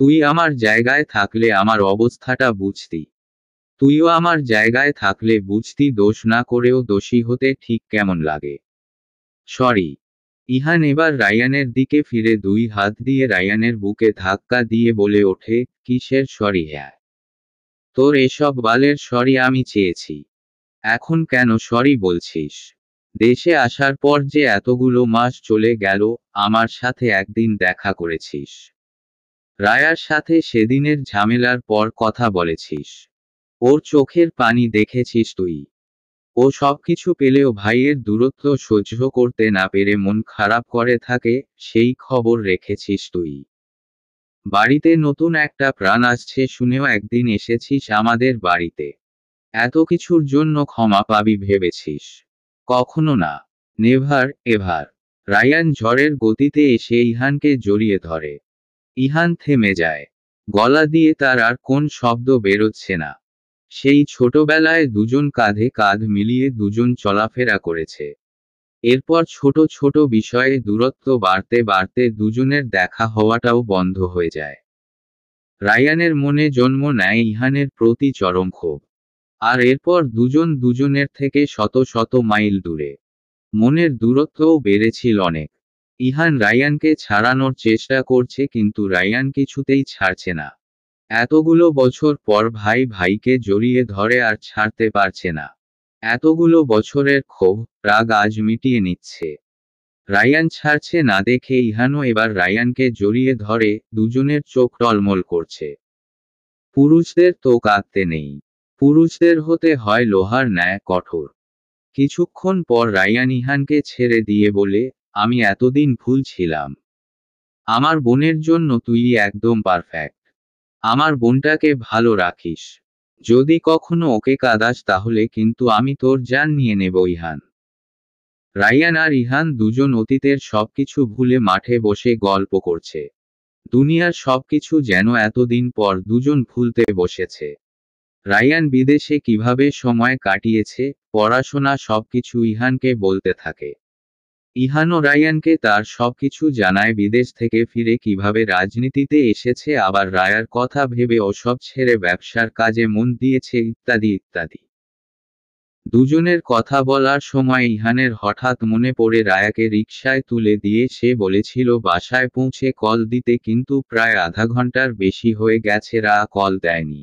তুই আমার জায়গায় থাকলে আমার অবস্থাটা বুঝতি। তুইও আমার জায়গায় থাকলে বুঝতি দোষ না করেও দোষী হতে ঠিক কেমন লাগে। সরি। ইহান এবার রায়ানের দিকে ফিরে দুই হাত দিয়ে রায়ানের বুকে ধাক্কা দিয়ে বলে ওঠে, কিসের সরি? হ্যাঁ, তোর এসব বালের সরি আমি চেয়েছি। এখন কেন সরি বলছিস? দেশে আসার পর যে এতগুলো মাস চলে গেল, আমার সাথে একদিন দেখা করেছিস? রায়ার সাথে সেদিনের ঝামেলার পর কথা বলেছিস? ওর চোখের পানি দেখেছিস তুই? ও সবকিছু পেলেও ভাইয়ের দূরত্ব সহ্য করতে না পেরে মন খারাপ করে থাকে, সেই খবর রেখেছিস তুই? বাড়িতে নতুন একটা প্রাণ আসছে শুনেও একদিন এসেছিস আমাদের বাড়িতে। এত কিছুর জন্য ক্ষমা পাবি ভেবেছিস? কখনো না। Never ever. রায়ান ঝড়ের গতিতে এসে ইহানকে জড়িয়ে ধরে। ইহান থেমে যায়। গলা দিয়ে তার আর কোন শব্দ বেরোচ্ছে না। সেই ছোটবেলায় দুজন কাঁধে কাঁধ মিলিয়ে দুজন চলাফেরা করেছে। এরপর ছোট ছোট বিষয়ে দূরত্ব বাড়তে বাড়তে দুজনের দেখা হওয়াটাও বন্ধ হয়ে যায়। রায়ানের মনে জন্ম নেয় ইহানের প্রতি চরম ক্ষোভ। আর এরপর দুজন দুজনের থেকে শত শত মাইল দূরে। মনের দূরত্বও বেড়েছিল অনেক। ইহান রায়ানকে ছাড়ানোর চেষ্টা করছে কিন্তু রায়ান কিছুতেই ছাড়ছে না। এতগুলো বছর পর ভাই ভাইকে জড়িয়ে ধরে আর ছাড়তে পারছে না। এতগুলো বছরের ক্ষোভ, রাগ আজ মিটিয়ে নিচ্ছে। রায়ান ছাড়ছে না দেখে ইহানও এবার রায়ানকে জড়িয়ে ধরে, দুজনের চোখ টলমল করছে। পুরুষদের তো কাঁদতে নেই। পুরুষদের হতে হয় লোহার ন্যায় কঠোর। কিছুক্ষণ পর রায়ান ইহানকে ছেড়ে দিয়ে বলে, আমি এতদিন ভুল ছিলাম। আমার বোনের জন্য তুই একদম পারফেক্ট। আমার বোনটাকে ভালো রাখিস। যদি কখনো ওকে কাঁদাস তাহলে কিন্তু আমি তোর জান নিয়ে নেব ইহান। রায়ান আর ইহান দুজন অতীতের সবকিছু ভুলে মাঠে বসে গল্প করছে। দুনিয়ার সবকিছু যেন এতদিন পর দুজন ভুলতে বসেছে। রায়ান বিদেশে কিভাবে সময় কাটিয়েছে, পড়াশোনা সবকিছু ইহানকে বলতে থাকে। ইহানও রায়ানকে তার সবকিছু জানায়, বিদেশ থেকে ফিরে কিভাবে রাজনীতিতে এসেছে, আবার রায়ার কথা ভেবে ওসব ছেড়ে ব্যবসার কাজে মন দিয়েছে, ইত্যাদি ইত্যাদি। দুজনের কথা বলার সময় ইহানের হঠাৎ মনে পড়ে রায়াকে রিকশায় তুলে দিয়ে সে বলেছিল বাসায় পৌঁছে কল দিতে, কিন্তু প্রায় আধা ঘন্টার বেশি হয়ে গেছে রায়া কল দেয়নি।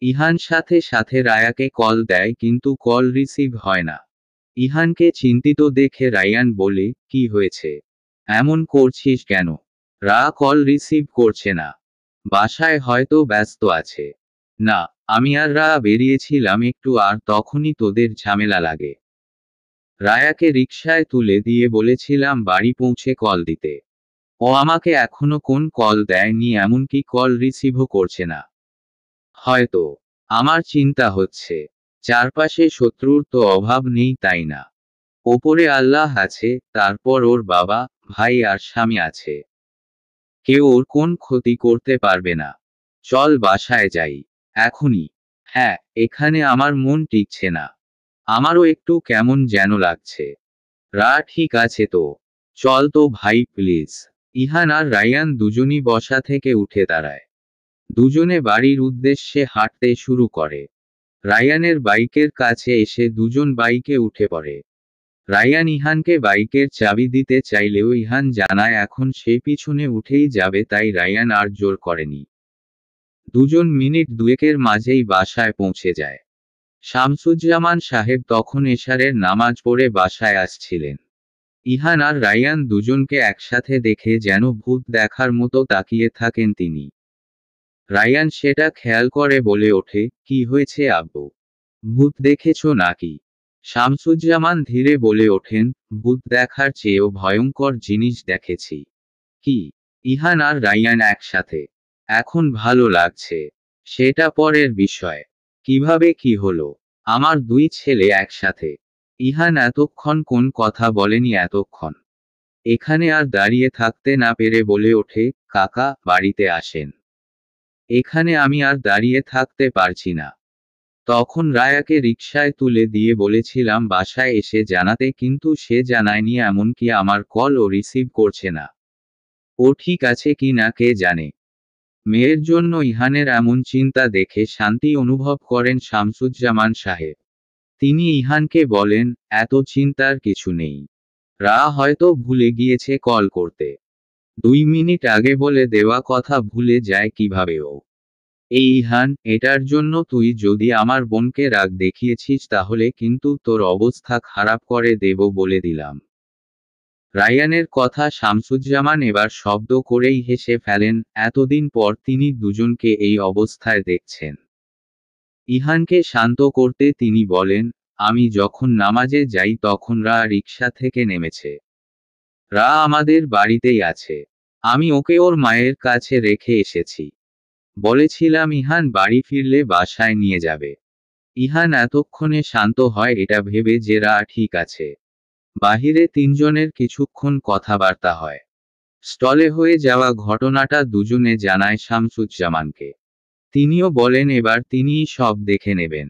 ইহান সাথে সাথে রায়াকে কল দেয় কিন্তু কল রিসিভ হয় না। ইহানকে চিন্তিত দেখে রায়ান বলে, কি হয়েছে? এমন করছিস কেন? রায়া কল রিসিভ করছে না। বাসায় হয়তো ব্যস্ত আছে। না, আমি আর রায়া বেরিয়েছিলাম একটু, আর তখনই তোদের ঝামেলা লাগে। রায়াকে রিকশায় তুলে দিয়ে বলেছিলাম বাড়ি পৌঁছে কল দিতে। ও আমাকে এখনো কোন কল দেয়নি, এমনকি কল রিসিভও করছে না। হয়তো আমার চিন্তা হচ্ছে, চারপাশে শত্রুর তো অভাব নেই, তাই না? ওপরে আল্লাহ আছে, তারপর ওর বাবা, ভাই আর স্বামী আছে। কেউ ওর কোন ক্ষতি করতে পারবে না। চল বাসায় যাই, এখনই। হ্যাঁ, এখানে আমার মন টিকছে না। আমারও একটু কেমন যেন লাগছে। ঠিক আছে তো, চল তো ভাই প্লিজ। ইহান আর রায়ান দুজনই বসা থেকে উঠে দাঁড়ায়। দুজনে বাড়ির উদ্দেশ্যে হাঁটতে শুরু করে। রায়ানের বাইকের কাছে এসে দুজন বাইকে উঠে পড়ে। রায়ান ইহানকে বাইকের চাবি দিতে চাইলেও ইহান জানায় এখন সে পিছনে উঠেই যাবে, তাই রায়ান আর জোর করেনি। দুজন মিনিট দুয়েকের মাঝেই বাসায় পৌঁছে যায়। শামসুজ্জামান সাহেব তখন এশারের নামাজ পড়ে বাসায় আসছিলেন। ইহান আর রায়ান দুজনকে একসাথে দেখে যেন ভূত দেখার মতো তাকিয়ে থাকেন তিনি। রায়ান সেটা খেয়াল করে বলে ওঠে, কি হয়েছে আব্বু? ভূত দেখেছো নাকি? শামসুজ্জামান ধীরে বলে ওঠেন, ভূত দেখার চেয়েও ভয়ঙ্কর জিনিস দেখেছি। কি? ইহান আর রায়ান একসাথে। এখন ভালো লাগছে। সেটা পরের বিষয়। কিভাবে কি হলো? আমার দুই ছেলে একসাথে। ইহান এতক্ষণ কোন কথা বলেনি এতক্ষণ। এখানে আর দাঁড়িয়ে থাকতে না পেরে বলে ওঠে, কাকা বাড়িতে আসেন। এখানে আমি আর দাঁড়িয়ে থাকতে পারছি না। তখন রায়াকে রিকশায় তুলে দিয়ে বলেছিলাম বাসায় এসে জানাতে, কিন্তু সে জানায়নি, এমনকি আমার কলও রিসিভ করছে না। ও ঠিক আছে কি না কে জানে। মেয়ের জন্য ইহানের এমন চিন্তা দেখে শান্তি অনুভব করেন শামসুজ্জামান সাহেব। তিনি ইহানকে বলেন, এত চিন্তার কিছু নেই। হয়তো ভুলে গিয়েছে কল করতে। 2 মিনিট আগে বলে দেওয়া কথা ভুলে যায় কিভাবে ও? এই ইহান, এটার জন্য তুই যদি আমার বোনকে রাগ দেখিয়েছিস তাহলে কিন্তু তোর অবস্থা খারাপ করে দেব বলে দিলাম। রায়ানের কথা শামসুজ্জামান এবার শব্দ করেই হেসে ফেলেন, এতদিন পর তিনি দুজনকে এই অবস্থায় দেখছেন। ইহানকে শান্ত করতে তিনি বলেন, আমি যখন নামাজে যাই তখন রিকশা থেকে নেমেছে। আমাদের বাড়িতেই আছে। আমি ওকে ওর মায়ের কাছে রেখে এসেছি। বলেছিলাম ইহান বাড়ি ফিরলে বাসায় নিয়ে যাবে। ইহান এতক্ষণে শান্ত হয় এটা ভেবে যে ঠিক আছে। বাহিরে তিনজনের কিছুক্ষণ কথাবার্তা হয়। স্টলে হয়ে যাওয়া ঘটনাটা দুজনে জানায় শামসুজ্জামানকে। তিনিও বলেন এবার তিনিই সব দেখে নেবেন।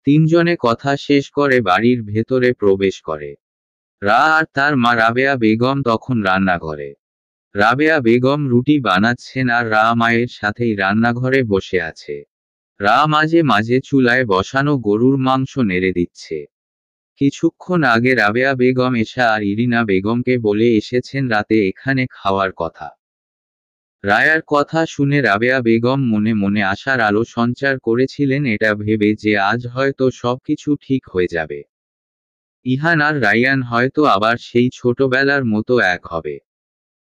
তিনজনে কথা শেষ করে বাড়ির ভেতরে প্রবেশ করে। আর তার মা রাবেয়া বেগম তখন রান্নাঘরে। রাবেয়া বেগম রুটি বানাচ্ছেন আর মায়ের সাথেই রান্নাঘরে বসে আছে। মাঝে মাঝে চুলায় বসানো গরুর মাংস নেড়ে দিচ্ছে। কিছুক্ষণ আগে রাবেয়া বেগম এশা আর ইরিনা বেগমকে বলে এসেছেন রাতে এখানে খাওয়ার কথা। রায়ার কথা শুনে রাবেয়া বেগম মনে মনে আশার আলো সঞ্চার করেছিলেন, এটা ভেবে যে আজ হয়তো সবকিছু ঠিক হয়ে যাবে। ইহান আর রায়ান হয়তো আবার সেই ছোটবেলার মতো এক হবে।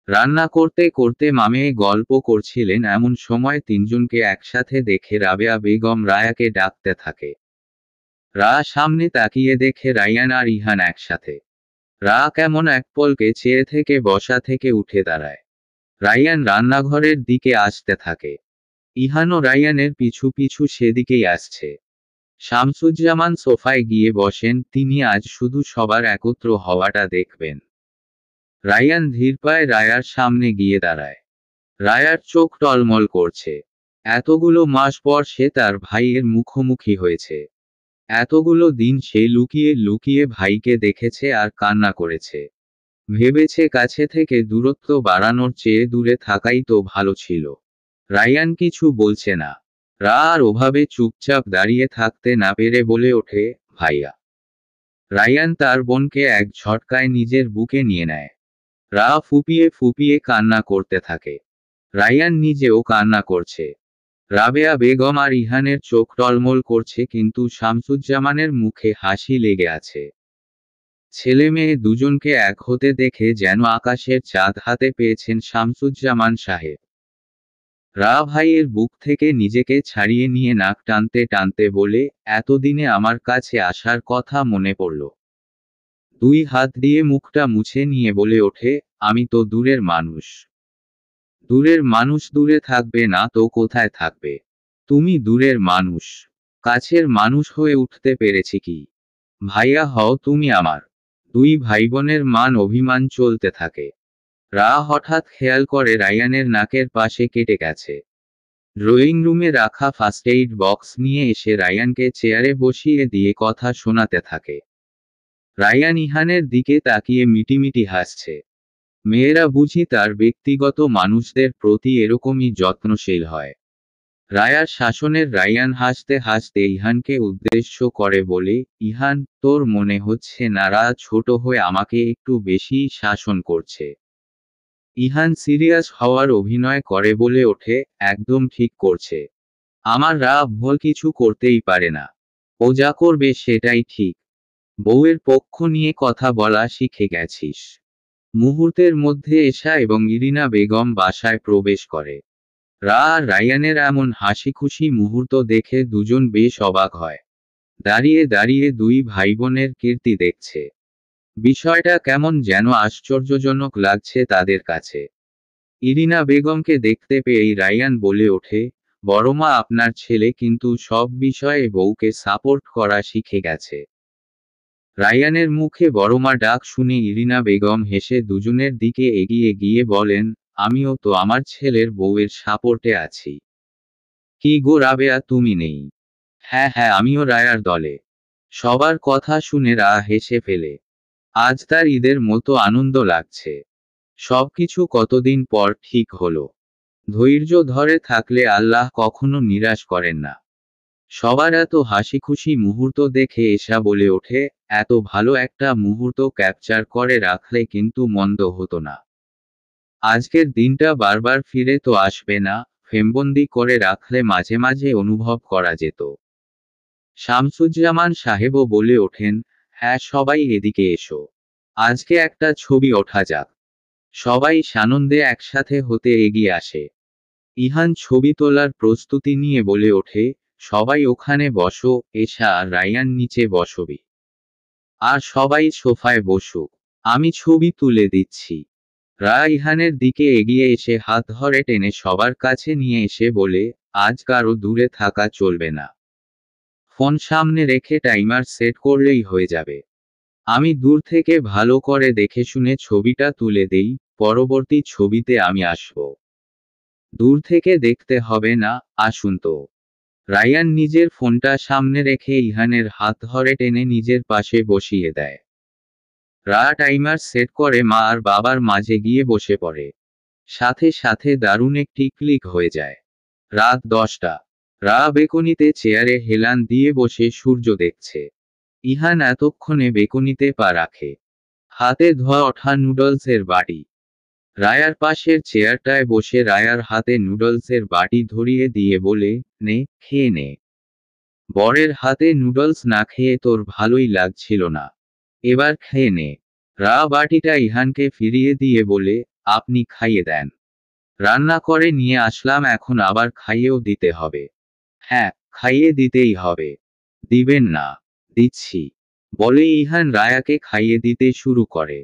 রান্না করতে করতে মামেয়ে গল্প করছিলেন, এমন সময় তিনজনকে একসাথে দেখে রাবেয়া বেগম রায়াকে ডাকতে থাকে। সামনে তাকিয়ে দেখে রায়ান আর ইহান একসাথে। কেমন এক পলকে চেয়ে থেকে বসা থেকে উঠে দাঁড়ায়। রায়ান রান্নাঘরের দিকে আসতে থাকে। ইহানও রায়ানের পিছু পিছু সেদিকেই আসছে। শামসুজ্জামান সোফায় গিয়ে বসেন, তিনি আজ শুধু সবার একত্র হওয়াটা দেখবেন। রায়ান ধীর পায়ে রায়ার সামনে গিয়ে দাঁড়ায়। রায়ার চোখ টলমল করছে। এতগুলো মাস পর সে তার ভাইয়ের মুখোমুখি হয়েছে। এতগুলো দিন সে লুকিয়ে লুকিয়ে ভাইকে দেখেছে আর কান্না করেছে। ভেবেছে কাছে থেকে দূরত্ব বাড়ানোর চেয়ে দূরে থাকাই তো ভালো ছিল। রায়ান কিছু বলছে না। আর ওভাবে চুপচাপ দাঁড়িয়ে থাকতে না পেরে বলে ওঠে, ভাইয়া। রায়ান তার বোনকে এক ঝটকায় নিজের বুকে নিয়ে নেয়। ফুপিয়ে ফুপিয়ে কান্না করতে থাকে। রায়ান নিজেও কান্না করছে। রাবেয়া বেগম আর ইহানের চোখ টলমল করছে, কিন্তু শামসুজ্জামানের মুখে হাসি লেগে আছে। ছেলে মেয়ে দুজনকে এক হতে দেখে যেন আকাশের চাঁদ হাতে পেয়েছেন শামসুজ্জামান সাহেব। রা ভাইয়ের বুক থেকে নিজেকে ছাড়িয়ে নিয়ে নাক টানতে টানতে বলে, এতদিনে আমার কাছে আসার কথা মনে পড়ল। দুই হাত দিয়ে মুখটা মুছে নিয়ে বলে ওঠে, আমি তো দূরের মানুষ। দূরের মানুষ দূরে থাকবে না তো কোথায় থাকবে? তুমি দূরের মানুষ। কাছের মানুষ হয়ে উঠতে পেরেছি কি? ভাইয়া হও তুমি আমার। দুই ভাইবোনের মান অভিমান চলতে থাকে। রা হঠাৎ খেয়াল করে রায়ানের নাকের পাশে কেটে গেছে। ড্রয়িং রুমে রাখা ফার্স্ট এইড বক্স নিয়ে এসে রায়ানকে চেয়ারে বসিয়ে দিয়ে কথা শোনাতে থাকে। রায়ান ইহানের দিকে তাকিয়ে মিটিমিটি হাসছে। মেয়েরা বুঝি তার ব্যক্তিগত মানুষদের প্রতি এরকমই যত্নশীল হয়। রায়ার শাসনের রায়ান হাসতে হাসতে ইহানকে উদ্দেশ্য করে বলে, ইহান, তোর মনে হচ্ছে না রা ছোট হয়ে আমাকে একটু বেশি শাসন করছে? ইহান সিরিয়াস হওয়ার অভিনয় করে বলে ওঠে, একদম ঠিক করছে। আমার রা ভুল কিছু করতেই পারে না। ও যা করবে সেটাই ঠিক। বউয়ের পক্ষ নিয়ে কথা বলা শিখে গেছিস। মুহূর্তের মধ্যে এশা এবং ইরিনা বেগম বাসায় প্রবেশ করে। রা আর রায়ানের এমন হাসিখুশি মুহূর্ত দেখে দুজন বেশ অবাক হয়। দাঁড়িয়ে দাঁড়িয়ে দুই ভাইবোনের কীর্তি দেখছে। বিষয়টা কেমন যেন আশ্চর্যজনক লাগছে তাদের কাছে। ইরিনা বেগমকে দেখতে পেয়েই রায়ান বলে ওঠে, বড়মা আপনার ছেলে কিন্তু সব বিষয়ে বউকে সাপোর্ট করা শিখে গেছে। রায়ানের মুখে বড়মা ডাক শুনে ইরিনা বেগম হেসে দুজনের দিকে এগিয়ে গিয়ে বলেন, আমিও তো আমার ছেলের বউয়ের সাপোর্টে আছি। কি গো রাবেয়া, তুমি নেই? হ্যাঁ হ্যাঁ, আমিও রায়ার দলে। সবার কথা শুনে রা হেসে ফেলে। আজ তার ঈদের মতো আনন্দ লাগছে। সবকিছু কতদিন পর ঠিক হলো। ধৈর্য ধরে থাকলে আল্লাহ কখনো নিরাশ করেন না। সবার এত হাসিখুশি মুহূর্ত দেখে এশা বলে ওঠে, এত ভালো একটা মুহূর্ত ক্যাপচার করে রাখলে কিন্তু মন্দ হতো না। আজকের দিনটা বারবার ফিরে তো আসবে না, ফ্রেমবন্দি করে রাখলে মাঝে মাঝে অনুভব করা যেত। শামসুজ্জামান সাহেবও বলে ওঠেন, হ্যাঁ সবাই এদিকে এসো। আজকে একটা ছবি ওঠা যাক। সবাই সানন্দে একসাথে হতে এগিয়ে আসে। ইহান ছবি তোলার প্রস্তুতি নিয়ে বলে ওঠে, সবাই ওখানে বসো, এশা আর রায়ান নিচে বসবি। আর সবাই সোফায় বসুক। আমি ছবি তুলে দিচ্ছি। রা ইহানের দিকে এগিয়ে এসে হাত ধরে টেনে সবার কাছে নিয়ে এসে বলে, আজ কারো দূরে থাকা চলবে না। ফোন সামনে রেখে টাইমার সেট করলেই হয়ে যাবে। আমি দূর থেকে ভালো করে দেখে শুনে ছবিটা তুলে দেই, পরবর্তী ছবিতে আমি আসব। দূর থেকে দেখতে হবে না, আসুন তো। রায়ান নিজের ফোনটা সামনে রেখে ইহানের হাত ধরে টেনে নিজের পাশে বসিয়ে দেয়। রা টাইমার সেট করে মা আর বাবার মাঝে গিয়ে বসে পড়ে। সাথে সাথে দারুণ একটি ক্লিক হয়ে যায়। রাত 10টা। রা বেকনিতে চেয়ারে হেলান দিয়ে বসে সূর্য দেখছে। ইহান এতক্ষণে বেকনিতে পা রাখে। হাতে ধোয়া ওঠা নুডলসের বাটি। রায়ার পাশের চেয়ারটায় বসে রায়ার হাতে নুডলসের বাটি ধরিয়ে দিয়ে বলে, নে, খেয়ে নে। বরের হাতে নুডলস না খেয়ে তোর ভালোই লাগছিল না। এবার খেয়ে নে। রা বাটিটা ইহানকে ফিরিয়ে দিয়ে বলে, আপনি খাইয়ে দেন। রান্না করে নিয়ে আসলাম, এখন আবার খাইয়েও দিতে হবে। হ্যাঁ, খাইয়ে দিতেই হবে। দিবেন না? দিচ্ছি। বলে ইহান রায়াকে খাইয়ে দিতে শুরু করে।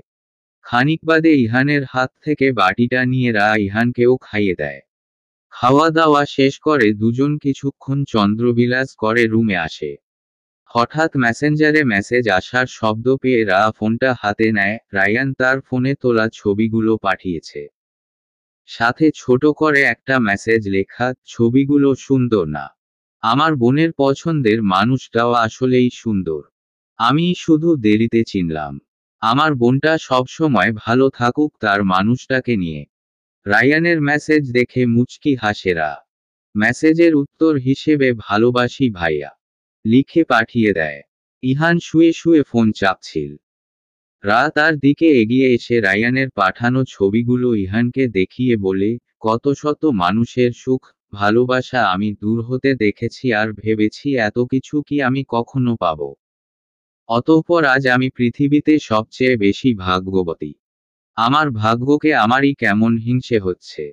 খানিক বাদে ইহানের হাত থেকে বাটিটা নিয়ে রা ইহানকেও খাইয়ে দেয়। খাওয়া দাওয়া শেষ করে দুজন কিছুক্ষণ চন্দ্রবিলাস করে রুমে আসে। হঠাৎ মেসেঞ্জারে মেসেজ আসার শব্দ পেয়ে রা ফোনটা হাতে নেয়। রায়ান তার ফোনে তোলা ছবিগুলো পাঠিয়েছে। সাথে ছোট করে একটা মেসেজ লেখা, ছবিগুলো সুন্দর না? আমার বোনের পছন্দের মানুষটাও আসলেই সুন্দর। আমি শুধু দেরিতে চিনলাম। আমার বোনটা সবসময় ভালো থাকুক তার মানুষটাকে নিয়ে। রায়ানের মেসেজ দেখে মুচকি হাসে রা। মেসেজের উত্তর হিসেবে ভালোবাসি ভাইয়া লিখে পাঠিয়ে দেয়। ইহান শুয়ে শুয়ে ফোন চাপছিল। রা তার দিকে এগিয়ে এসে রায়ানের পাঠানো ছবিগুলো ইহানকে দেখিয়ে বলে, কত শত মানুষের সুখ, ভালোবাসা আমি দূর হতে দেখেছি আর ভেবেছি এত কিছু কি আমি কখনো পাবো। অতঃপর আজ আমি পৃথিবীতে সবচেয়ে বেশি ভাগ্যবতী। আমার ভাগ্যকে আমারই কেমন হিংসে হচ্ছে।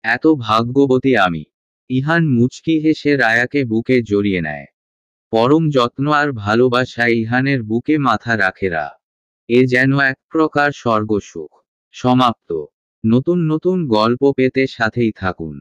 এত ভাগ্যবতী আমি। ইহান মুচকি হেসে রায়াকে বুকে জড়িয়ে নেয়। পরম যত্ন আর ভালোবাসায় ইহানের বুকে মাথা রাখে রা। এ যেন এক প্রকার স্বর্গসুখ। সমাপ্ত। নতুন নতুন গল্প পেতে সাথেই থাকুন।